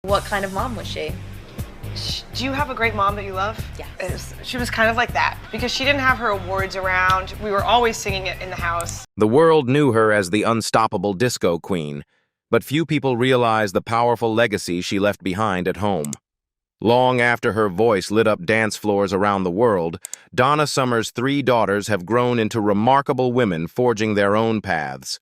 What kind of mom was she? Do you have a great mom that you love? Yes. She was kind of like that because she didn't have her awards around. We were always singing it in the house. The world knew her as the unstoppable disco queen, but few people realized the powerful legacy she left behind at home. Long after her voice lit up dance floors around the world, Donna Summer's 3 daughters have grown into remarkable women forging their own paths.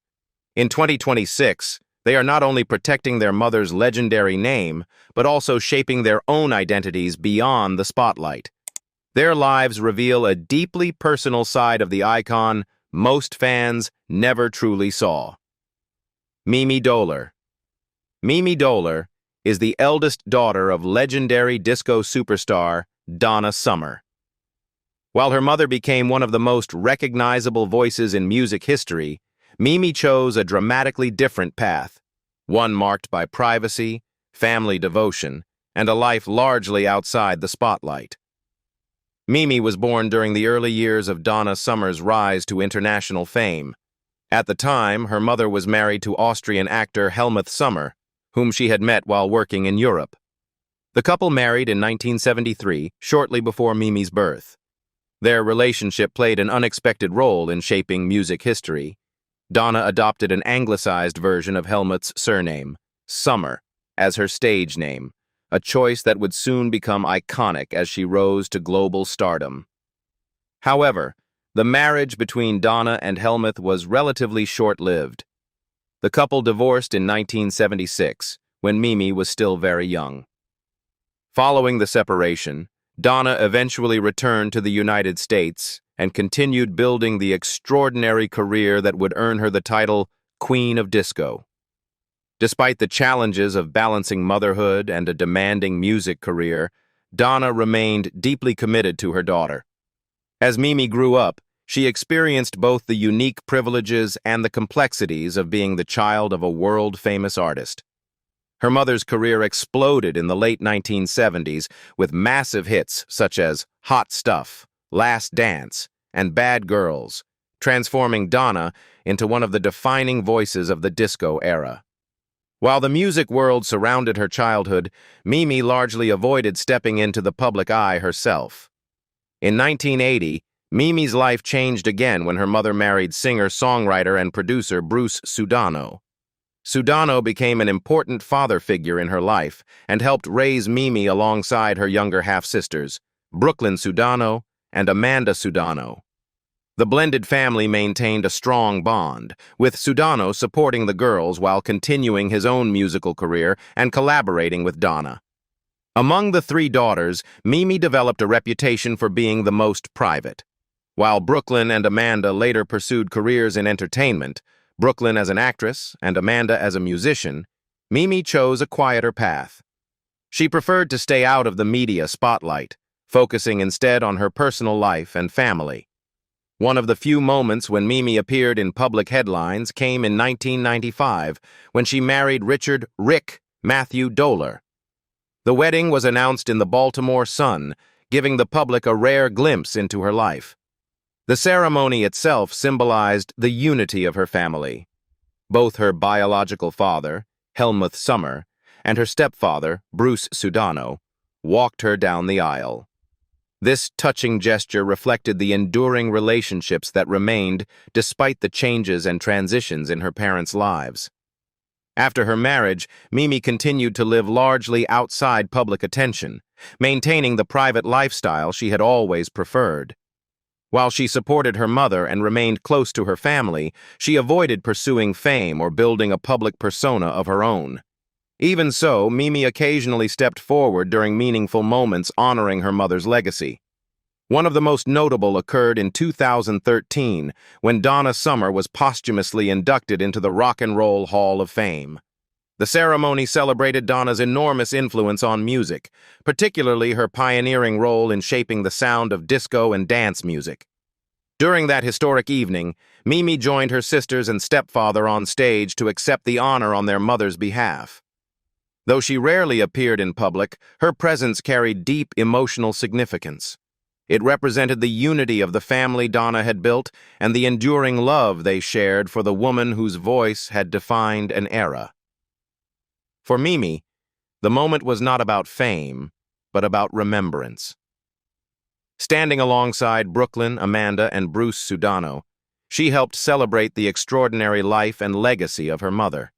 In 2026, they are not only protecting their mother's legendary name, but also shaping their own identities beyond the spotlight. Their lives reveal a deeply personal side of the icon most fans never truly saw. Mimi Doler. Mimi Doler is the eldest daughter of legendary disco superstar Donna Summer. While her mother became one of the most recognizable voices in music history, Mimi chose a dramatically different path, one marked by privacy, family devotion, and a life largely outside the spotlight. Mimi was born during the early years of Donna Summer's rise to international fame. At the time, her mother was married to Austrian actor Helmut Summer, whom she had met while working in Europe. The couple married in 1973, shortly before Mimi's birth. Their relationship played an unexpected role in shaping music history. Donna adopted an anglicized version of Helmut's surname, Summer, as her stage name, a choice that would soon become iconic as she rose to global stardom. However, the marriage between Donna and Helmut was relatively short-lived. The couple divorced in 1976, when Mimi was still very young. Following the separation, Donna eventually returned to the United States and continued building the extraordinary career that would earn her the title Queen of Disco. Despite the challenges of balancing motherhood and a demanding music career, Donna remained deeply committed to her daughter. As Mimi grew up, she experienced both the unique privileges and the complexities of being the child of a world-famous artist. Her mother's career exploded in the late 1970s with massive hits such as Hot Stuff, Last Dance, and Bad Girls, transforming Donna into one of the defining voices of the disco era. While the music world surrounded her childhood, Mimi largely avoided stepping into the public eye herself. In 1980, Mimi's life changed again when her mother married singer-songwriter and producer Bruce Sudano. Sudano became an important father figure in her life and helped raise Mimi alongside her younger half-sisters, Brooklyn Sudano and Amanda Sudano. The blended family maintained a strong bond, with Sudano supporting the girls while continuing his own musical career and collaborating with Donna. Among the 3 daughters, Mimi developed a reputation for being the most private. While Brooklyn and Amanda later pursued careers in entertainment, Brooklyn as an actress and Amanda as a musician, Mimi chose a quieter path. She preferred to stay out of the media spotlight, focusing instead on her personal life and family. One of the few moments when Mimi appeared in public headlines came in 1995, when she married Richard "Rick" Matthew Doler. The wedding was announced in the Baltimore Sun, giving the public a rare glimpse into her life. The ceremony itself symbolized the unity of her family. Both her biological father, Helmut Summer, and her stepfather, Bruce Sudano, walked her down the aisle. This touching gesture reflected the enduring relationships that remained despite the changes and transitions in her parents' lives. After her marriage, Mimi continued to live largely outside public attention, maintaining the private lifestyle she had always preferred. While she supported her mother and remained close to her family, she avoided pursuing fame or building a public persona of her own. Even so, Mimi occasionally stepped forward during meaningful moments honoring her mother's legacy. One of the most notable occurred in 2013, when Donna Summer was posthumously inducted into the Rock and Roll Hall of Fame. The ceremony celebrated Donna's enormous influence on music, particularly her pioneering role in shaping the sound of disco and dance music. During that historic evening, Mimi joined her sisters and stepfather on stage to accept the honor on their mother's behalf. Though she rarely appeared in public, her presence carried deep emotional significance. It represented the unity of the family Donna had built and the enduring love they shared for the woman whose voice had defined an era. For Mimi, The moment was not about fame, but about remembrance. Standing alongside Brooklyn, Amanda, and Bruce Sudano, she helped celebrate the extraordinary life and legacy of her mother.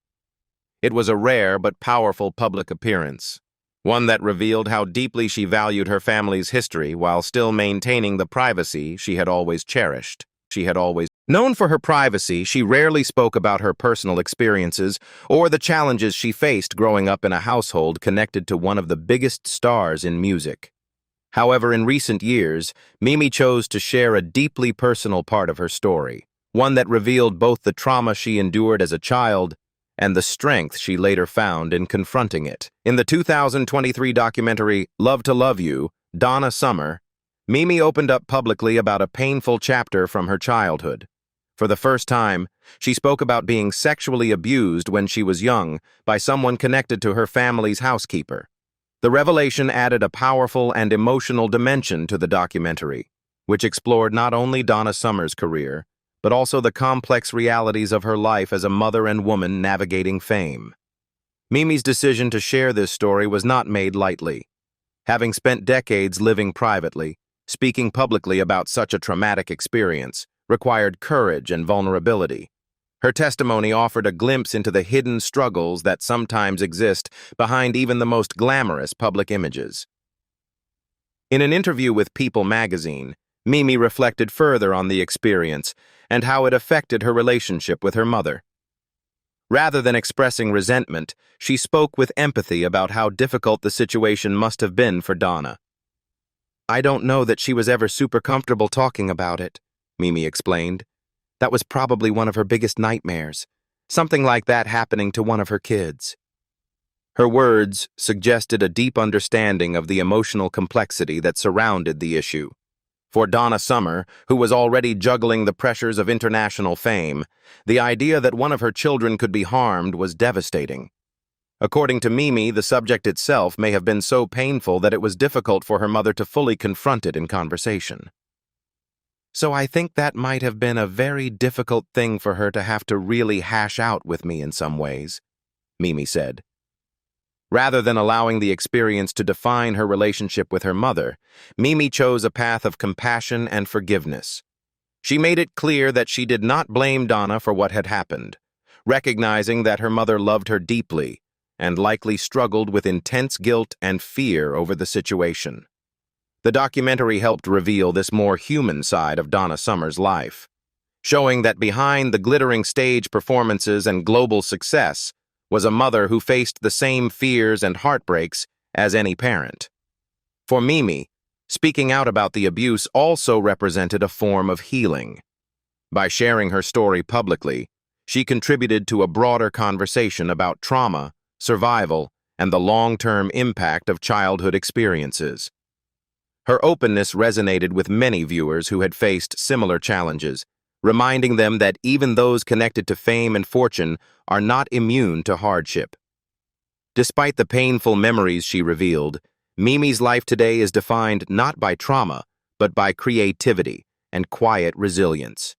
It was a rare but powerful public appearance, one that revealed how deeply she valued her family's history while still maintaining the privacy she had always cherished. Known for her privacy, she rarely spoke about her personal experiences or the challenges she faced growing up in a household connected to one of the biggest stars in music. However, in recent years, Mimi chose to share a deeply personal part of her story, one that revealed both the trauma she endured as a child and the strength she later found in confronting it. In the 2023 documentary Love to Love You, Donna Summer, Mimi opened up publicly about a painful chapter from her childhood. For the first time, she spoke about being sexually abused when she was young by someone connected to her family's housekeeper. The revelation added a powerful and emotional dimension to the documentary, which explored not only Donna Summer's career, but also the complex realities of her life as a mother and woman navigating fame. Mimi's decision to share this story was not made lightly. Having spent decades living privately, speaking publicly about such a traumatic experience required courage and vulnerability. Her testimony offered a glimpse into the hidden struggles that sometimes exist behind even the most glamorous public images. In an interview with People magazine, Mimi reflected further on the experience and how it affected her relationship with her mother. Rather than expressing resentment, she spoke with empathy about how difficult the situation must have been for Donna. "I don't know that she was ever super comfortable talking about it," Mimi explained. "That was probably one of her biggest nightmares, something like that happening to one of her kids." Her words suggested a deep understanding of the emotional complexity that surrounded the issue. For Donna Summer, who was already juggling the pressures of international fame, the idea that one of her children could be harmed was devastating. According to Mimi, the subject itself may have been so painful that it was difficult for her mother to fully confront it in conversation. "So I think that might have been a very difficult thing for her to have to really hash out with me in some ways," Mimi said. Rather than allowing the experience to define her relationship with her mother, Mimi chose a path of compassion and forgiveness. She made it clear that she did not blame Donna for what had happened, recognizing that her mother loved her deeply and likely struggled with intense guilt and fear over the situation. The documentary helped reveal this more human side of Donna Summer's life, showing that behind the glittering stage performances and global success was a mother who faced the same fears and heartbreaks as any parent. For Mimi, speaking out about the abuse also represented a form of healing. By sharing her story publicly, she contributed to a broader conversation about trauma, survival, and the long-term impact of childhood experiences. Her openness resonated with many viewers who had faced similar challenges, reminding them that even those connected to fame and fortune are not immune to hardship. Despite the painful memories she revealed, Mimi's life today is defined not by trauma, but by creativity and quiet resilience.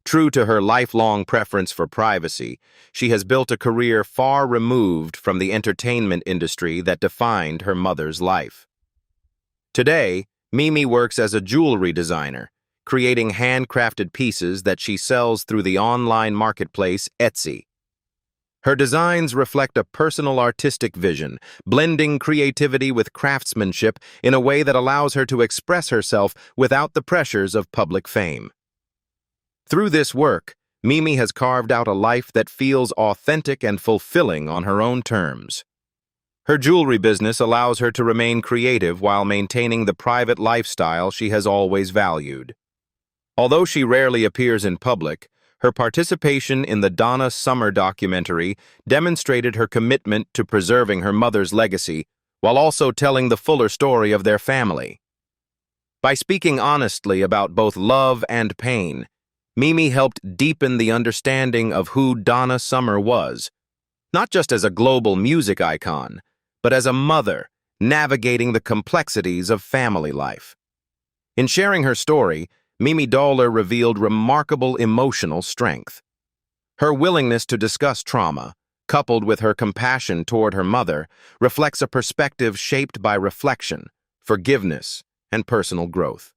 True to her lifelong preference for privacy, she has built a career far removed from the entertainment industry that defined her mother's life. Today, Mimi works as a jewelry designer, creating handcrafted pieces that she sells through the online marketplace Etsy. Her designs reflect a personal artistic vision, blending creativity with craftsmanship in a way that allows her to express herself without the pressures of public fame. Through this work, Mimi has carved out a life that feels authentic and fulfilling on her own terms. Her jewelry business allows her to remain creative while maintaining the private lifestyle she has always valued. Although she rarely appears in public, her participation in the Donna Summer documentary demonstrated her commitment to preserving her mother's legacy while also telling the fuller story of their family. By speaking honestly about both love and pain, Mimi helped deepen the understanding of who Donna Summer was, not just as a global music icon, but as a mother navigating the complexities of family life. In sharing her story, Mimi Doler revealed remarkable emotional strength. Her willingness to discuss trauma, coupled with her compassion toward her mother, reflects a perspective shaped by reflection, forgiveness, and personal growth.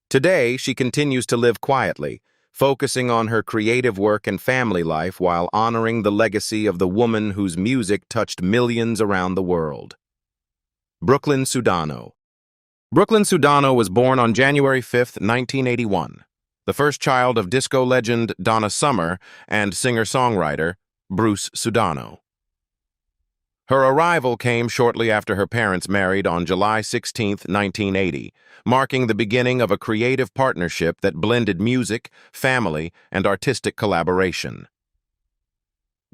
Today, she continues to live quietly, focusing on her creative work and family life while honoring the legacy of the woman whose music touched millions around the world. Brooklyn Sudano. Brooklyn Sudano was born on January 5, 1981, the first child of disco legend Donna Summer and singer-songwriter Bruce Sudano. Her arrival came shortly after her parents married on July 16, 1980, marking the beginning of a creative partnership that blended music, family, and artistic collaboration.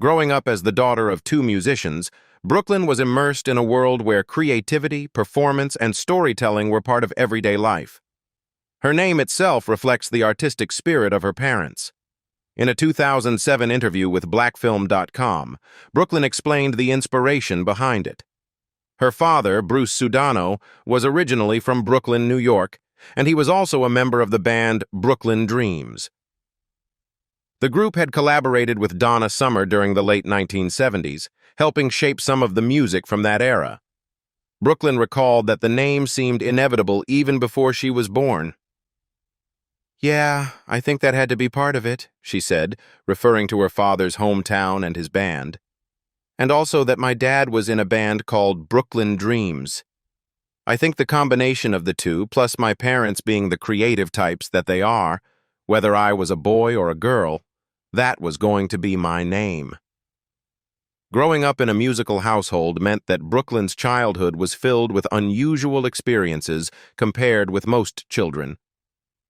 Growing up as the daughter of two musicians, Brooklyn was immersed in a world where creativity, performance, and storytelling were part of everyday life. Her name itself reflects the artistic spirit of her parents. In a 2007 interview with blackfilm.com, Brooklyn explained the inspiration behind it. Her father, Bruce Sudano, was originally from Brooklyn, New York, and he was also a member of the band Brooklyn Dreams. The group had collaborated with Donna Summer during the late 1970s, helping shape some of the music from that era. Brooklyn recalled that the name seemed inevitable even before she was born. "Yeah, I think that had to be part of it," she said, referring to her father's hometown and his band. "And also that my dad was in a band called Brooklyn Dreams. I think the combination of the two, plus my parents being the creative types that they are, whether I was a boy or a girl, that was going to be my name." Growing up in a musical household meant that Brooklyn's childhood was filled with unusual experiences compared with most children.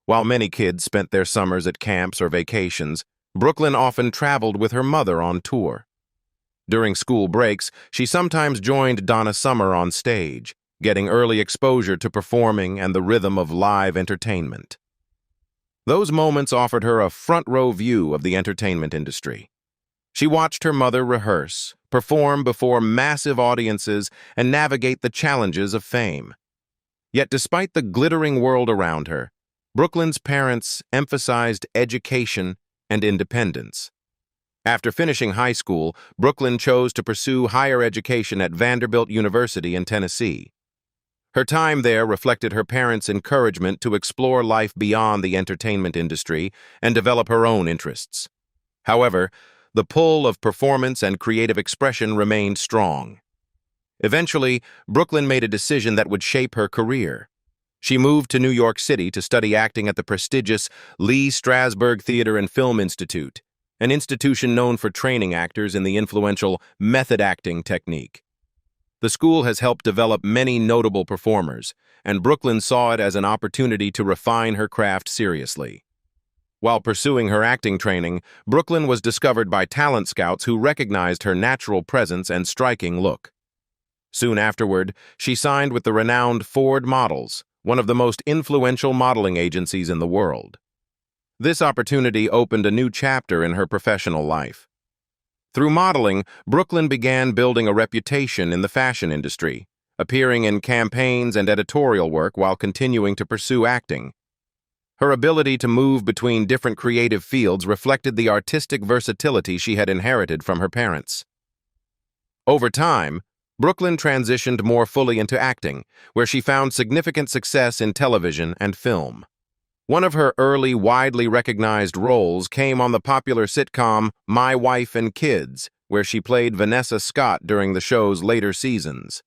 While many kids spent their summers at camps or vacations, Brooklyn often traveled with her mother on tour. During school breaks, she sometimes joined Donna Summer on stage, getting early exposure to performing and the rhythm of live entertainment. Those moments offered her a front-row view of the entertainment industry. She watched her mother rehearse, perform before massive audiences, and navigate the challenges of fame. Yet despite the glittering world around her, Brooklyn's parents emphasized education and independence. After finishing high school, Brooklyn chose to pursue higher education at Vanderbilt University in Tennessee. Her time there reflected her parents' encouragement to explore life beyond the entertainment industry and develop her own interests. However, the pull of performance and creative expression remained strong. Eventually, Brooklyn made a decision that would shape her career. She moved to New York City to study acting at the prestigious Lee Strasberg Theater and Film Institute, an institution known for training actors in the influential method acting technique. The school has helped develop many notable performers, and Brooklyn saw it as an opportunity to refine her craft seriously. While pursuing her acting training, Brooklyn was discovered by talent scouts who recognized her natural presence and striking look. Soon afterward, she signed with the renowned Ford Models, one of the most influential modeling agencies in the world. This opportunity opened a new chapter in her professional life. Through modeling, Brooklyn began building a reputation in the fashion industry, appearing in campaigns and editorial work while continuing to pursue acting. Her ability to move between different creative fields reflected the artistic versatility she had inherited from her parents. Over time, Brooklyn transitioned more fully into acting, where she found significant success in television and film. One of her early, widely recognized roles came on the popular sitcom My Wife and Kids, where she played Vanessa Scott during the show's later seasons.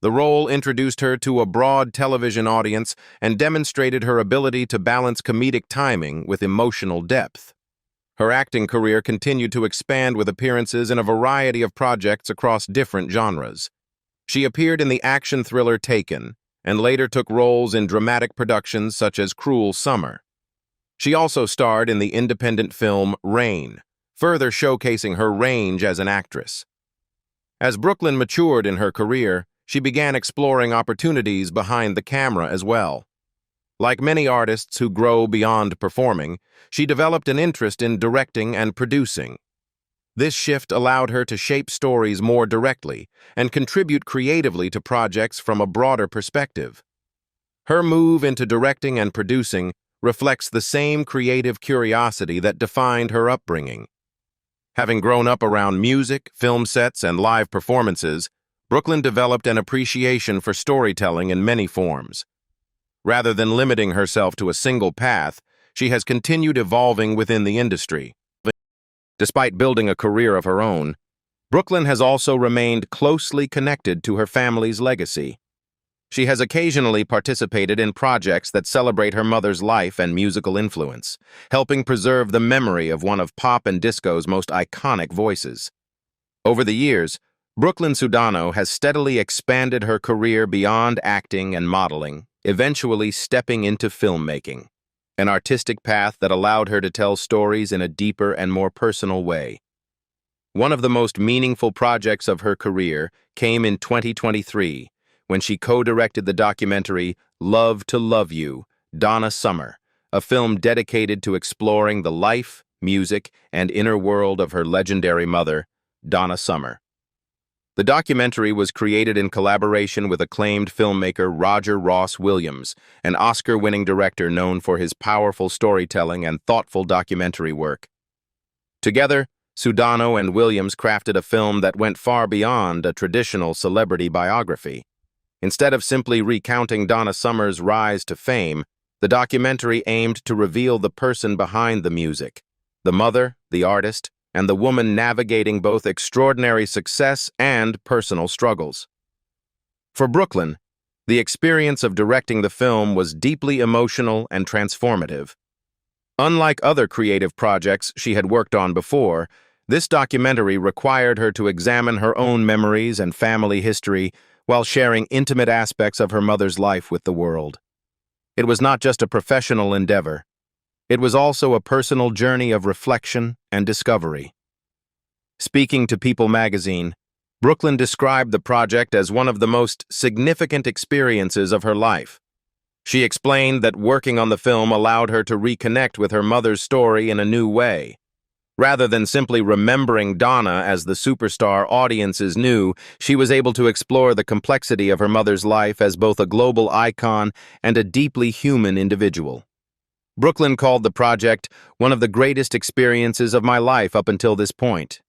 The role introduced her to a broad television audience and demonstrated her ability to balance comedic timing with emotional depth. Her acting career continued to expand with appearances in a variety of projects across different genres. She appeared in the action thriller Taken, and later took roles in dramatic productions such as Cruel Summer. She also starred in the independent film Rain, further showcasing her range as an actress. As Brooklyn matured in her career, she began exploring opportunities behind the camera as well. Like many artists who grow beyond performing, she developed an interest in directing and producing. This shift allowed her to shape stories more directly and contribute creatively to projects from a broader perspective. Her move into directing and producing reflects the same creative curiosity that defined her upbringing. Having grown up around music, film sets, and live performances, Brooklyn developed an appreciation for storytelling in many forms. Rather than limiting herself to a single path, she has continued evolving within the industry. Despite building a career of her own, Brooklyn has also remained closely connected to her family's legacy. She has occasionally participated in projects that celebrate her mother's life and musical influence, helping preserve the memory of one of pop and disco's most iconic voices. Over the years, Brooklyn Sudano has steadily expanded her career beyond acting and modeling, eventually stepping into filmmaking, an artistic path that allowed her to tell stories in a deeper and more personal way. One of the most meaningful projects of her career came in 2023, when she co-directed the documentary Love to Love You, Donna Summer, a film dedicated to exploring the life, music, and inner world of her legendary mother, Donna Summer. The documentary was created in collaboration with acclaimed filmmaker Roger Ross Williams, an Oscar-winning director known for his powerful storytelling and thoughtful documentary work. Together, Sudano and Williams crafted a film that went far beyond a traditional celebrity biography. Instead of simply recounting Donna Summer's rise to fame, the documentary aimed to reveal the person behind the music, the mother, the artist, and the woman navigating both extraordinary success and personal struggles. For Brooklyn, the experience of directing the film was deeply emotional and transformative. Unlike other creative projects she had worked on before, this documentary required her to examine her own memories and family history while sharing intimate aspects of her mother's life with the world. It was not just a professional endeavor. It was also a personal journey of reflection and discovery. Speaking to People magazine, Brooklyn described the project as one of the most significant experiences of her life. She explained that working on the film allowed her to reconnect with her mother's story in a new way. Rather than simply remembering Donna as the superstar audiences knew, she was able to explore the complexity of her mother's life as both a global icon and a deeply human individual. Brooklyn called the project one of the greatest experiences of my life up until this point.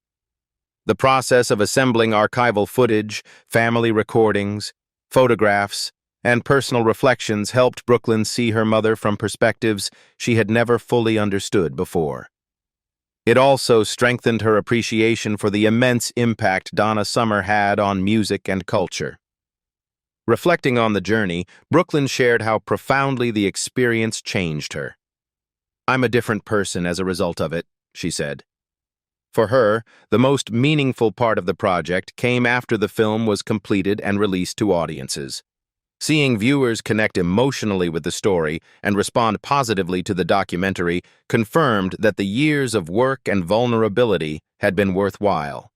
The process of assembling archival footage, family recordings, photographs, and personal reflections helped Brooklyn see her mother from perspectives she had never fully understood before. It also strengthened her appreciation for the immense impact Donna Summer had on music and culture. Reflecting on the journey, Brooklyn shared how profoundly the experience changed her. "I'm a different person as a result of it," she said. For her, the most meaningful part of the project came after the film was completed and released to audiences. Seeing viewers connect emotionally with the story and respond positively to the documentary confirmed that the years of work and vulnerability had been worthwhile.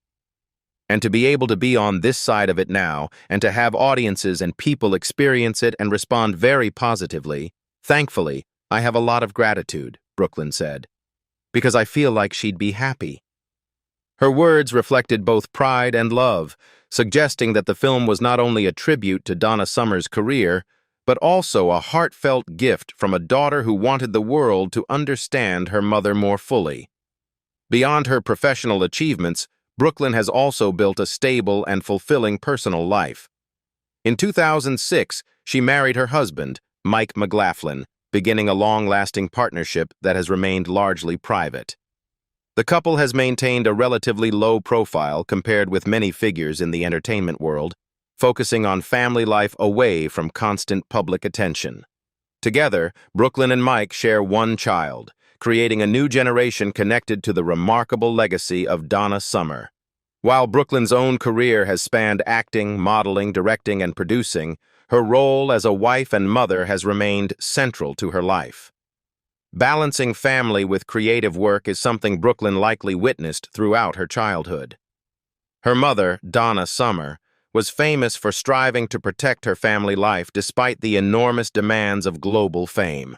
And to be able to be on this side of it now, and to have audiences and people experience it and respond very positively, thankfully, I have a lot of gratitude, Brooklyn said, because I feel like she'd be happy. Her words reflected both pride and love, suggesting that the film was not only a tribute to Donna Summer's career, but also a heartfelt gift from a daughter who wanted the world to understand her mother more fully. Beyond her professional achievements, Brooklyn has also built a stable and fulfilling personal life. In 2006, she married her husband, Mike McLaughlin, beginning a long-lasting partnership that has remained largely private. The couple has maintained a relatively low profile compared with many figures in the entertainment world, focusing on family life away from constant public attention. Together, Brooklyn and Mike share one child, creating a new generation connected to the remarkable legacy of Donna Summer. While Brooklyn's own career has spanned acting, modeling, directing, and producing, her role as a wife and mother has remained central to her life. Balancing family with creative work is something Brooklyn likely witnessed throughout her childhood. Her mother, Donna Summer, was famous for striving to protect her family life despite the enormous demands of global fame.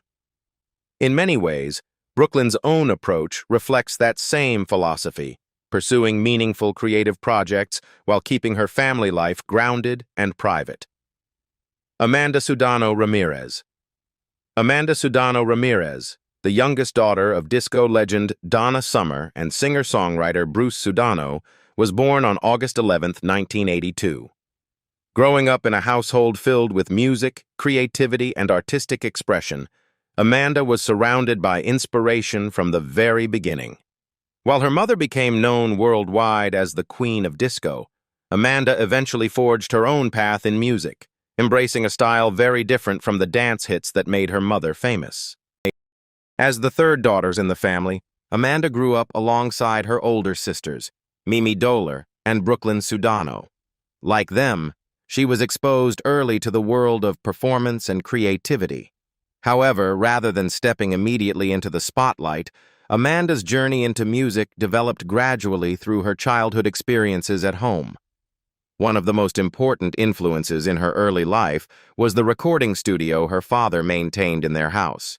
In many ways, Brooklyn's own approach reflects that same philosophy, pursuing meaningful creative projects while keeping her family life grounded and private. Amanda Sudano Ramirez. Amanda Sudano Ramirez, the youngest daughter of disco legend Donna Summer and singer-songwriter Bruce Sudano, was born on August 11, 1982. Growing up in a household filled with music, creativity, and artistic expression, Amanda was surrounded by inspiration from the very beginning. While her mother became known worldwide as the Queen of Disco, Amanda eventually forged her own path in music, embracing a style very different from the dance hits that made her mother famous. As the third daughter in the family, Amanda grew up alongside her older sisters, Mimi Doler and Brooklyn Sudano. Like them, she was exposed early to the world of performance and creativity. However, rather than stepping immediately into the spotlight, Amanda's journey into music developed gradually through her childhood experiences at home. One of the most important influences in her early life was the recording studio her father maintained in their house.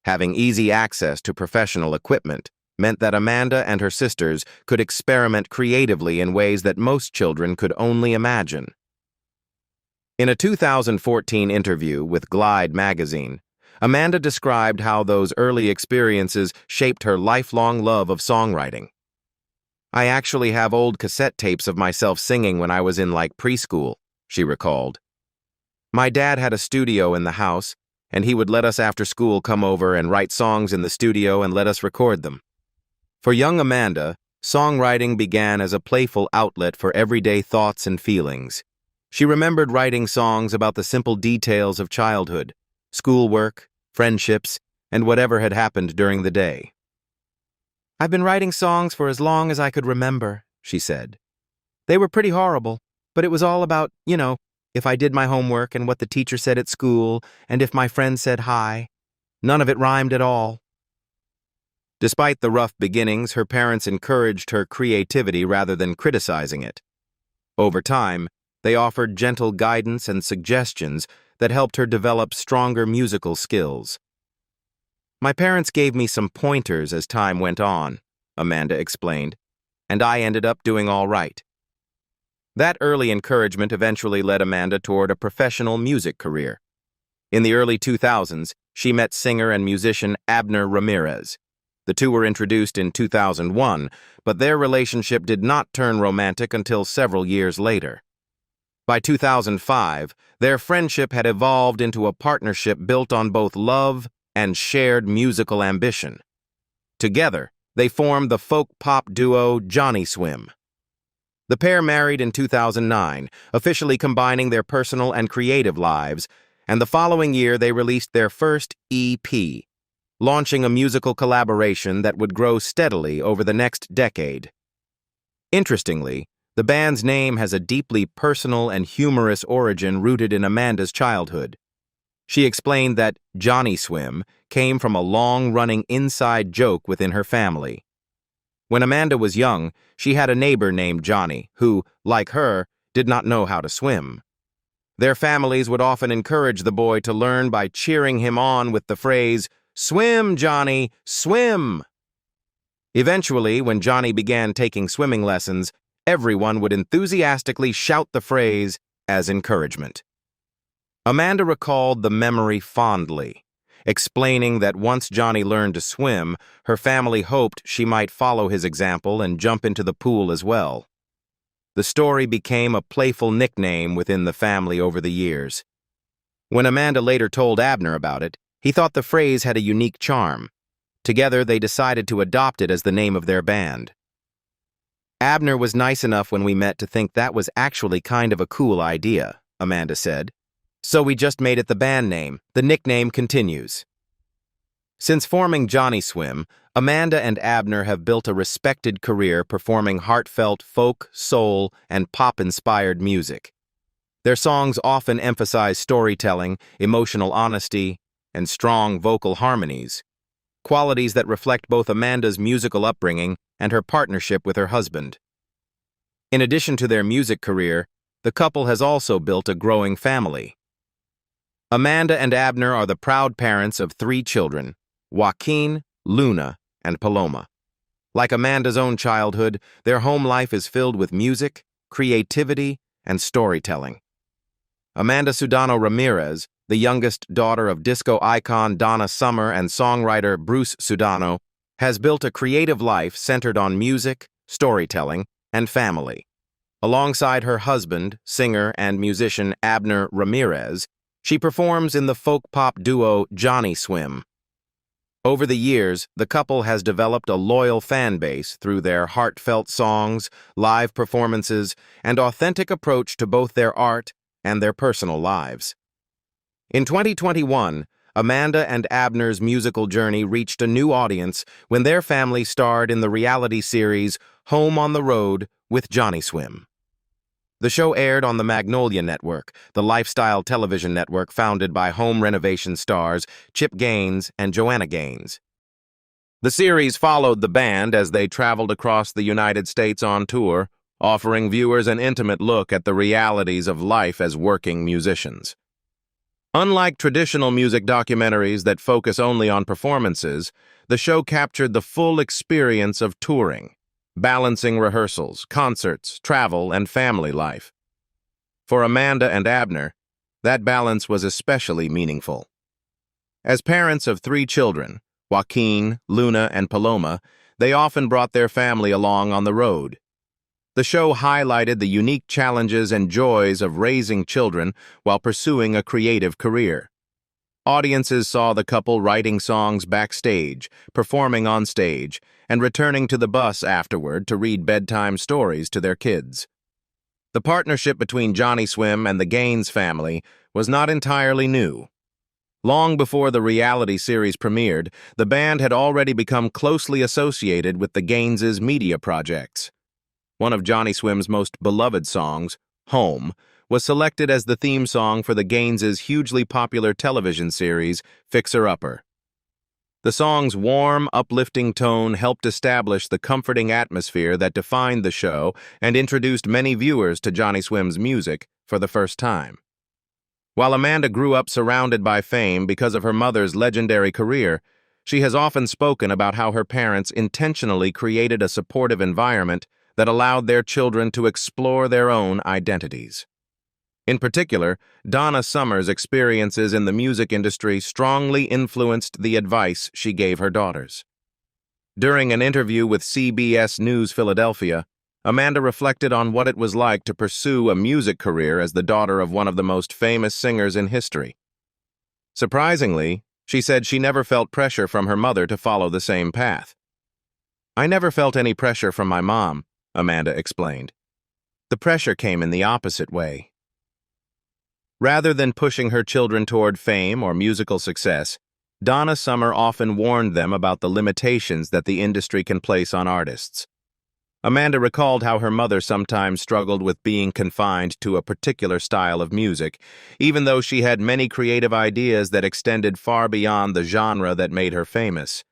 Having easy access to professional equipment meant that Amanda and her sisters could experiment creatively in ways that most children could only imagine. In a 2014 interview with Glide magazine, Amanda described how those early experiences shaped her lifelong love of songwriting. "I actually have old cassette tapes of myself singing when I was in preschool," she recalled. "My dad had a studio in the house, and he would let us after school come over and write songs in the studio and let us record them." For young Amanda, songwriting began as a playful outlet for everyday thoughts and feelings. She remembered writing songs about the simple details of childhood, schoolwork, friendships, and whatever had happened during the day. "I've been writing songs for as long as I could remember," she said. "They were pretty horrible, but it was all about, if I did my homework and what the teacher said at school, and if my friend said hi. None of it rhymed at all." Despite the rough beginnings, her parents encouraged her creativity rather than criticizing it. Over time, they offered gentle guidance and suggestions that helped her develop stronger musical skills. "My parents gave me some pointers as time went on," Amanda explained, "and I ended up doing all right." That early encouragement eventually led Amanda toward a professional music career. In the early 2000s, she met singer and musician Abner Ramirez. The two were introduced in 2001, but their relationship did not turn romantic until several years later. By 2005, their friendship had evolved into a partnership built on both love and shared musical ambition. Together, they formed the folk-pop duo Johnny Swim. The pair married in 2009, officially combining their personal and creative lives, and the following year they released their first EP, launching a musical collaboration that would grow steadily over the next decade. Interestingly, the band's name has a deeply personal and humorous origin rooted in Amanda's childhood. She explained that Johnny Swim came from a long-running inside joke within her family. When Amanda was young, she had a neighbor named Johnny who, like her, did not know how to swim. Their families would often encourage the boy to learn by cheering him on with the phrase, "Swim, Johnny, swim!" Eventually, when Johnny began taking swimming lessons, everyone would enthusiastically shout the phrase as encouragement. Amanda recalled the memory fondly, explaining that once Johnny learned to swim, her family hoped she might follow his example and jump into the pool as well. The story became a playful nickname within the family over the years. When Amanda later told Abner about it, he thought the phrase had a unique charm. Together, they decided to adopt it as the name of their band. "Abner was nice enough when we met to think that was actually kind of a cool idea," Amanda said. "So we just made it the band name. The nickname continues." Since forming Johnny Swim, Amanda and Abner have built a respected career performing heartfelt folk, soul, and pop-inspired music. Their songs often emphasize storytelling, emotional honesty, and strong vocal harmonies, qualities that reflect both Amanda's musical upbringing and her partnership with her husband. In addition to their music career, the couple has also built a growing family. Amanda and Abner are the proud parents of 3 children, Joaquin, Luna, and Paloma. Like Amanda's own childhood, their home life is filled with music, creativity, and storytelling. Amanda Sudano Ramirez, the youngest daughter of disco icon Donna Summer and songwriter Bruce Sudano, has built a creative life centered on music, storytelling, and family. Alongside her husband, singer and musician Abner Ramirez, she performs in the folk-pop duo Johnny Swim. Over the years, the couple has developed a loyal fan base through their heartfelt songs, live performances, and authentic approach to both their art and their personal lives. In 2021, Amanda and Abner's musical journey reached a new audience when their family starred in the reality series Home on the Road with Johnny Swim. The show aired on the Magnolia Network, the lifestyle television network founded by home renovation stars Chip Gaines and Joanna Gaines. The series followed the band as they traveled across the United States on tour, offering viewers an intimate look at the realities of life as working musicians. Unlike traditional music documentaries that focus only on performances, the show captured the full experience of touring, balancing rehearsals, concerts, travel, and family life. For Amanda and Abner, that balance was especially meaningful. As parents of 3 children, Joaquin, Luna, and Paloma, they often brought their family along on the road. The show highlighted the unique challenges and joys of raising children while pursuing a creative career. Audiences saw the couple writing songs backstage, performing on stage, and returning to the bus afterward to read bedtime stories to their kids. The partnership between Johnny Swim and the Gaines family was not entirely new. Long before the reality series premiered, the band had already become closely associated with the Gaineses' media projects. One of Johnny Swim's most beloved songs, Home, was selected as the theme song for the Gaineses' hugely popular television series, Fixer Upper. The song's warm, uplifting tone helped establish the comforting atmosphere that defined the show and introduced many viewers to Johnny Swim's music for the first time. While Amanda grew up surrounded by fame because of her mother's legendary career, she has often spoken about how her parents intentionally created a supportive environment that allowed their children to explore their own identities. In particular, Donna Summer's experiences in the music industry strongly influenced the advice she gave her daughters. During an interview with CBS News Philadelphia, Amanda reflected on what it was like to pursue a music career as the daughter of one of the most famous singers in history. Surprisingly, she said she never felt pressure from her mother to follow the same path. "I never felt any pressure from my mom," Amanda explained. "The pressure came in the opposite way." Rather than pushing her children toward fame or musical success, Donna Summer often warned them about the limitations that the industry can place on artists. Amanda recalled how her mother sometimes struggled with being confined to a particular style of music, even though she had many creative ideas that extended far beyond the genre that made her famous.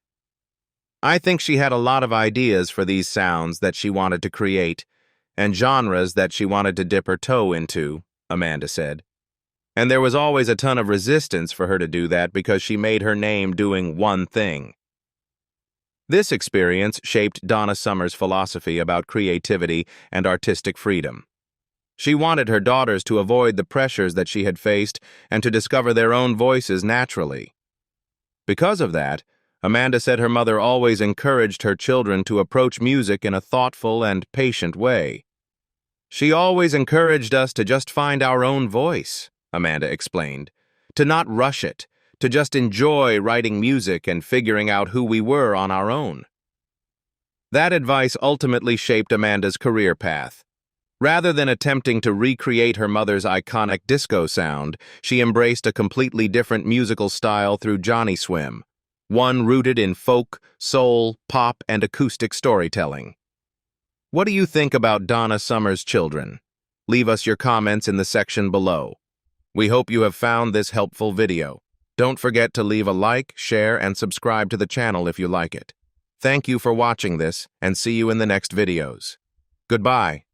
"I think she had a lot of ideas for these sounds that she wanted to create, and genres that she wanted to dip her toe into," Amanda said. "And there was always a ton of resistance for her to do that because she made her name doing one thing." This experience shaped Donna Summer's philosophy about creativity and artistic freedom. She wanted her daughters to avoid the pressures that she had faced and to discover their own voices naturally. Because of that, Amanda said her mother always encouraged her children to approach music in a thoughtful and patient way. "She always encouraged us to just find our own voice," Amanda explained, "to not rush it, to just enjoy writing music and figuring out who we were on our own." That advice ultimately shaped Amanda's career path. Rather than attempting to recreate her mother's iconic disco sound, she embraced a completely different musical style through Johnny Swim, one rooted in folk, soul, pop, and acoustic storytelling. What do you think about Donna Summer's children? Leave us your comments in the section below. We hope you have found this helpful video. Don't forget to leave a like, share, and subscribe to the channel if you like it. Thank you for watching this, and see you in the next videos. Goodbye.